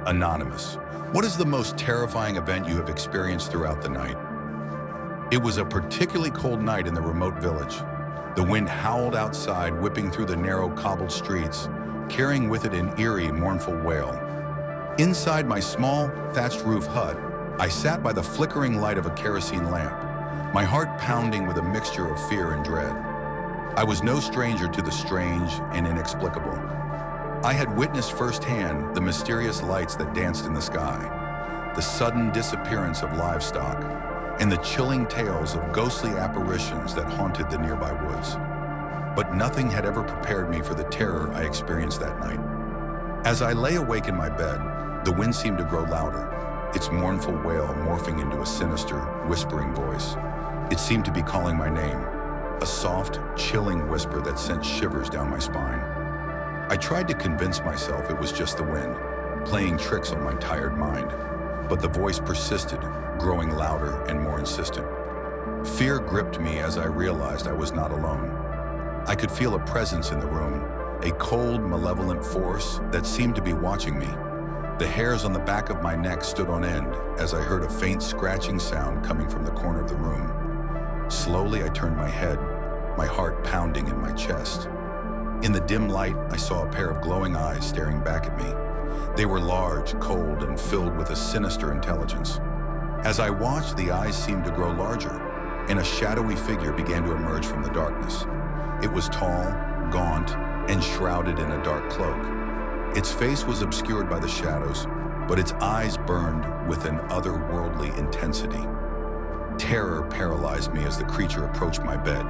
Anonymous. What is the most terrifying event you have experienced throughout the night? It was a particularly cold night in the remote village. The wind howled outside, whipping through the narrow cobbled streets, carrying with it an eerie, mournful wail. Inside my small, thatched roof hut, I sat by the flickering light of a kerosene lamp, my heart pounding with a mixture of fear and dread. I was no stranger to the strange and inexplicable. I had witnessed firsthand the mysterious lights that danced in the sky, the sudden disappearance of livestock, and the chilling tales of ghostly apparitions that haunted the nearby woods. But nothing had ever prepared me for the terror I experienced that night. As I lay awake in my bed, the wind seemed to grow louder, its mournful wail morphing into a sinister, whispering voice. It seemed to be calling my name, a soft, chilling whisper that sent shivers down my spine. I tried to convince myself it was just the wind, playing tricks on my tired mind, but the voice persisted, growing louder and more insistent. Fear gripped me as I realized I was not alone. I could feel a presence in the room, a cold, malevolent force that seemed to be watching me. The hairs on the back of my neck stood on end as I heard a faint scratching sound coming from the corner of the room. Slowly, I turned my head, my heart pounding in my chest. In the dim light, I saw a pair of glowing eyes staring back at me. They were large, cold, and filled with a sinister intelligence. As I watched, the eyes seemed to grow larger, and a shadowy figure began to emerge from the darkness. It was tall, gaunt, and shrouded in a dark cloak. Its face was obscured by the shadows, but its eyes burned with an otherworldly intensity. Terror paralyzed me as the creature approached my bed.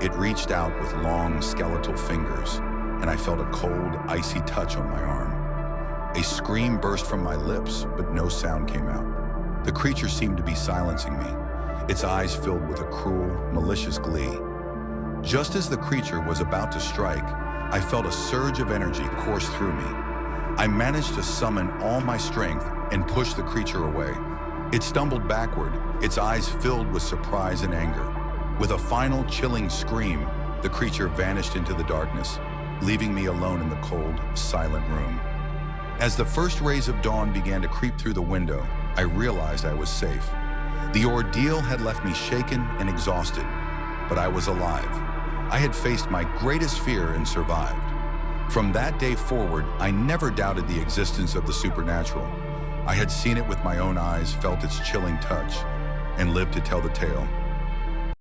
It reached out with long, skeletal fingers, and I felt a cold, icy touch on my arm. A scream burst from my lips, but no sound came out. The creature seemed to be silencing me, its eyes filled with a cruel, malicious glee. Just as the creature was about to strike, I felt a surge of energy course through me. I managed to summon all my strength and push the creature away. It stumbled backward, its eyes filled with surprise and anger. With a final chilling scream, the creature vanished into the darkness, leaving me alone in the cold, silent room. As the first rays of dawn began to creep through the window, I realized I was safe. The ordeal had left me shaken and exhausted, but I was alive. I had faced my greatest fear and survived. From that day forward, I never doubted the existence of the supernatural. I had seen it with my own eyes, felt its chilling touch, and lived to tell the tale.